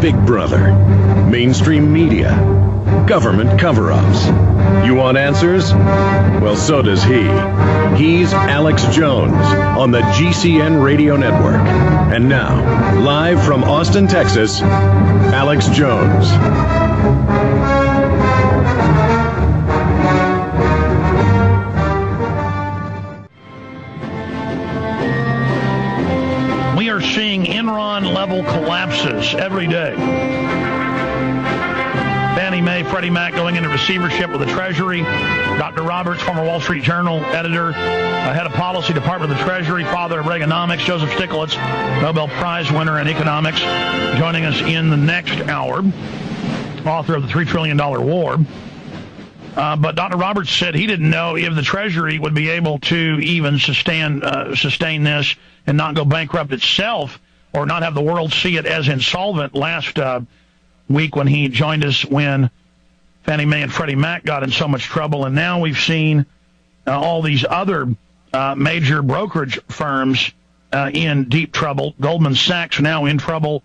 Big Brother, mainstream media, government cover-ups. You want answers? Well, so does he. He's Alex Jones on the GCN Radio Network. And now, live from Austin, Texas, Alex Jones. We are seeing Enron-level collapses every day. Fannie Mae, Freddie Mac going into receivership with the Treasury. Dr. Roberts, former Wall Street Journal editor, head of policy department of the Treasury, father of Reaganomics. Joseph Stiglitz, Nobel Prize winner in economics, joining us in the next hour, author of the $3 Trillion War. But Dr. Roberts said he didn't know if the Treasury would be able to even sustain this and not go bankrupt itself, or not have the world see it as insolvent last week when he joined us when Fannie Mae and Freddie Mac got in so much trouble. And now we've seen all these other major brokerage firms in deep trouble. Goldman Sachs now in trouble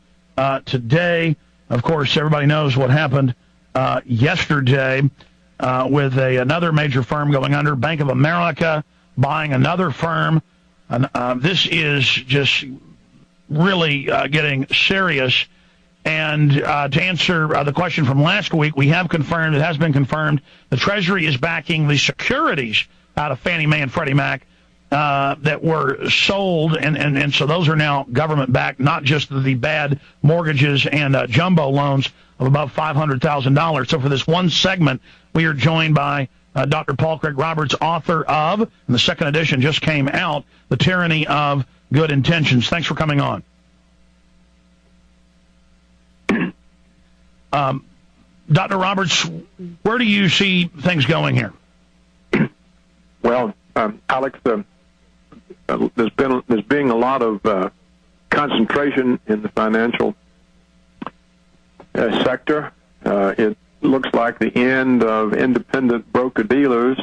today. Of course, everybody knows what happened yesterday with another major firm going under, Bank of America buying another firm. This is just really getting serious. And to answer the question from last week, we have confirmed, it has been confirmed, the Treasury is backing the securities out of Fannie Mae and Freddie Mac that were sold, and so those are now government-backed, not just the bad mortgages and jumbo loans of above $500,000. So for this one segment, we are joined by Dr. Paul Craig Roberts, author of, and the second edition just came out, The Tyranny of Good Intentions. Thanks for coming on. Dr. Roberts, where do you see things going here? Well, Alex, there's been a lot of concentration in the financial sector. It looks like the end of independent broker-dealers,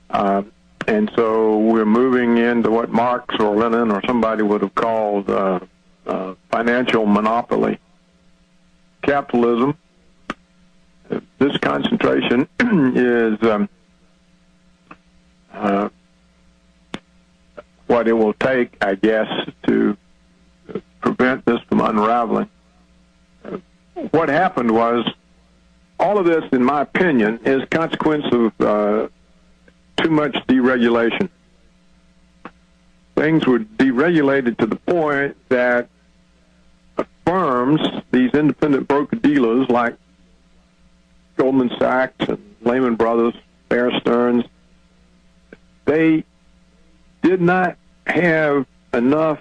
and so we're moving into what Marx or Lenin or somebody would have called financial monopoly capitalism. This concentration is what it will take, I guess, to prevent this from unraveling. What happened was, all of this, in my opinion, is a consequence of too much deregulation. Things were deregulated to the point that firms, these independent broker-dealers like Goldman Sachs and Lehman Brothers, Bear Stearns, they did not have enough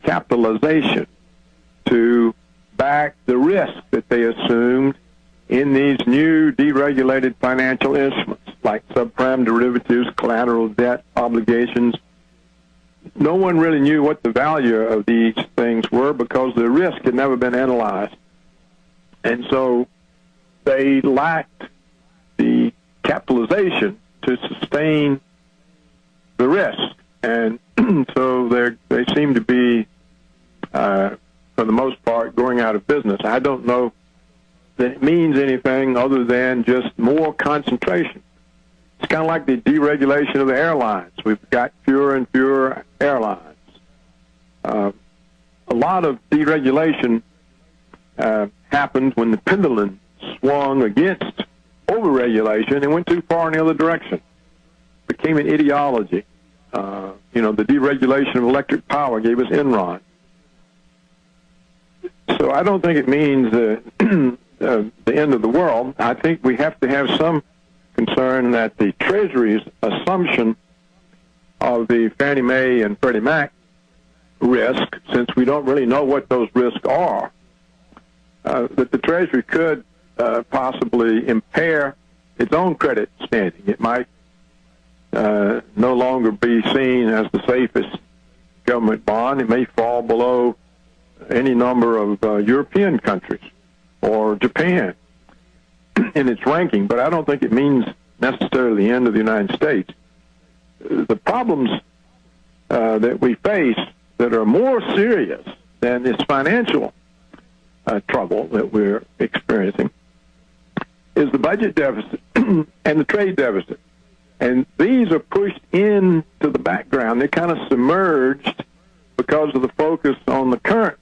capitalization to back the risk that they assumed in these new deregulated financial instruments like subprime derivatives, collateral debt obligations. No one really knew what the value of these things were because the risk had never been analyzed. And so they lacked the capitalization to sustain the risk. And so they seem to be, for the most part, going out of business. I don't know that it means anything other than just more concentration. It's kind of like the deregulation of the airlines. We've got fewer and fewer airlines. A lot of deregulation happened when the pendulum swung against overregulation and went too far in the other direction. It became an ideology. The deregulation of electric power gave us Enron. So I don't think it means the end of the world. I think we have to have some concern that the Treasury's assumption of the Fannie Mae and Freddie Mac risk, since we don't really know what those risks are, that the Treasury could possibly impair its own credit standing. It might no longer be seen as the safest government bond. It may fall below any number of European countries or Japan in its ranking, but I don't think it means necessarily the end of the United States. The problems that we face that are more serious than this financial trouble that we're experiencing is the budget deficit and the trade deficit. And these are pushed into the background. They're kind of submerged because of the focus on the current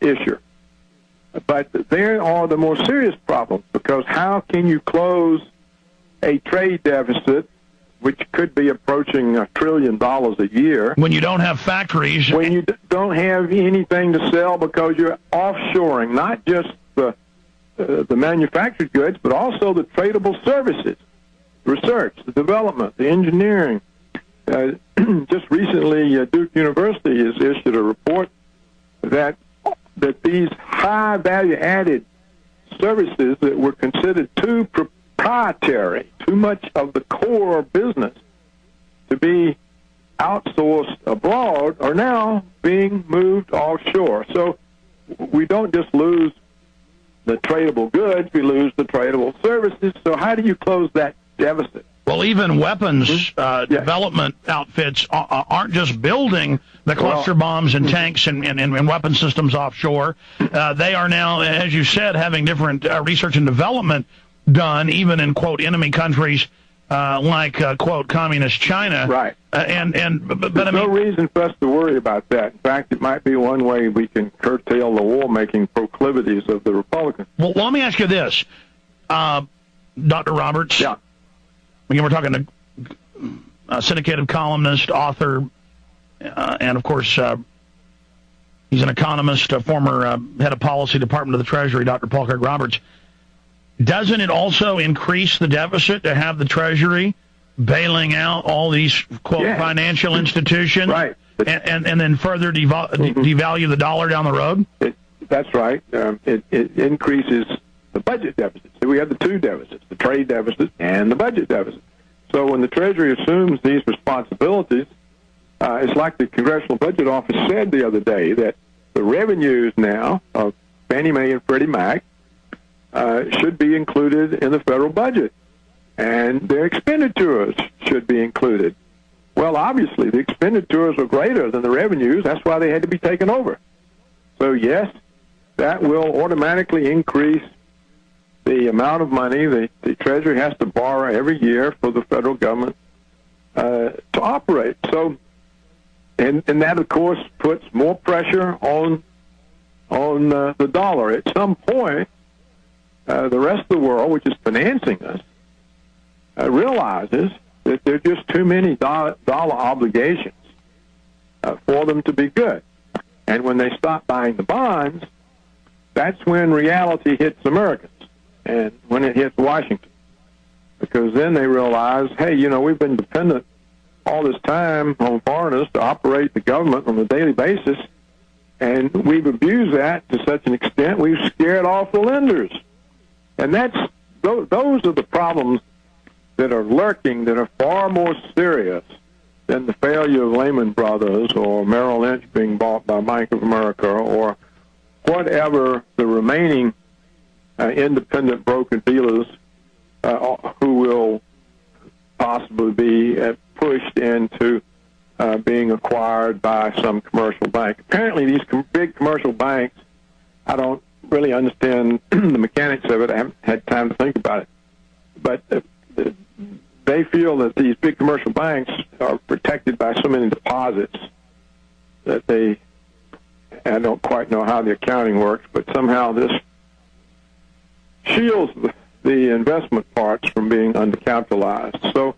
issue. But there are the more serious problems, because how can you close a trade deficit which could be approaching $1 trillion a year when you don't have factories, when you don't have anything to sell because you're offshoring not just the manufactured goods, but also the tradable services, research, the development, the engineering. Just recently, Duke University has issued a report that these high value-added services that were considered too proprietary, too much of the core business to be outsourced abroad, are now being moved offshore. So we don't just lose the tradable goods, we lose the tradable services. So how do you close that deficit? Well, even weapons development outfits aren't just building the cluster bombs and tanks and weapon systems offshore. They are now, as you said, having different research and development done, even in, quote, enemy countries like, quote, communist China. Right. But There's no reason for us to worry about that. In fact, it might be one way we can curtail the war-making proclivities of the Republicans. Well, let me ask you this, Dr. Roberts. Yeah. Again, we're talking to a syndicated columnist, author, and, of course, he's an economist, a former head of policy, Department of the Treasury, Dr. Paul Craig Roberts. Doesn't it also increase the deficit to have the Treasury bailing out all these, quote, financial institutions? Right. And then further devalue the dollar down the road? That's right. It increases the budget deficit. So we have the two deficits, the trade deficit and the budget deficit. So when the Treasury assumes these responsibilities, it's like the Congressional Budget Office said the other day, that the revenues now of Fannie Mae and Freddie Mac should be included in the federal budget, and their expenditures should be included. Well, obviously, the expenditures are greater than the revenues. That's why they had to be taken over. So, yes, that will automatically increase the amount of money the Treasury has to borrow every year for the federal government to operate. So, and that, of course, puts more pressure on the dollar. At some point, the rest of the world, which is financing us, realizes that there are just too many dollar obligations for them to be good. And when they stop buying the bonds, that's when reality hits Americans and when it hits Washington. Because then they realize, hey, we've been dependent all this time on foreigners to operate the government on a daily basis, and we've abused that to such an extent we've scared off the lenders. And those are the problems that are lurking, that are far more serious than the failure of Lehman Brothers or Merrill Lynch being bought by Bank of America or whatever the remaining independent broker-dealers who will possibly be pushed into being acquired by some commercial bank. Apparently, these big commercial banks, I don't really understand the mechanics of it. I haven't had time to think about it. But they feel that these big commercial banks are protected by so many deposits that I don't quite know how the accounting works, but somehow this shields the investment parts from being undercapitalized. So,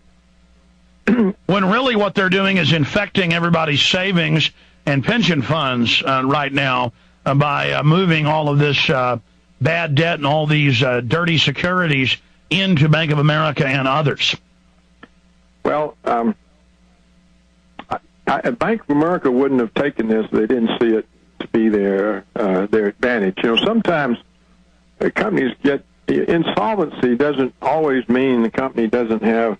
when really what they're doing is infecting everybody's savings and pension funds right now by moving all of this bad debt and all these dirty securities into Bank of America and others. Well, Bank of America wouldn't have taken this if they didn't see it to be their advantage. Sometimes companies get insolvency doesn't always mean the company doesn't have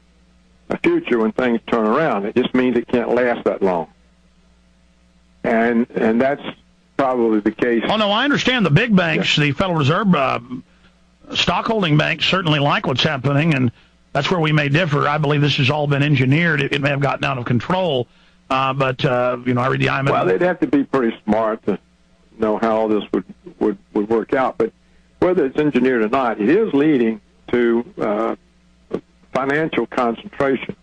a future when things turn around. It just means it can't last that long. And that's probably the case. Oh, no, I understand the big banks, the Federal Reserve stockholding banks certainly like what's happening, and that's where we may differ. I believe this has all been engineered. It may have gotten out of control, but I read the IMF. Well, they'd have to be pretty smart to know how all this would work out. But whether it's engineered or not, it is leading to financial concentration.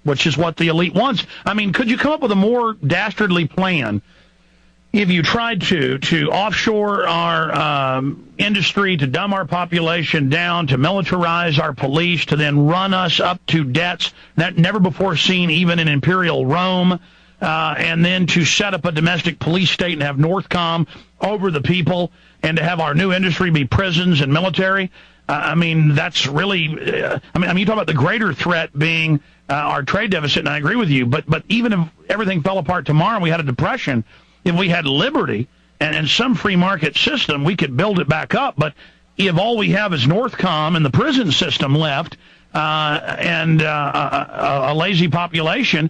Which is what the elite wants. I mean, could you come up with a more dastardly plan if you tried to offshore our industry, to dumb our population down, to militarize our police, to then run us up to debts that never before seen even in imperial Rome, and then to set up a domestic police state and have Northcom over the people, and to have our new industry be prisons and military? I mean, that's really, I mean, you talk about the greater threat being our trade deficit, and I agree with you, but even if everything fell apart tomorrow and we had a depression, if we had liberty and some free market system, we could build it back up. But if all we have is Northcom and the prison system left, and a lazy population,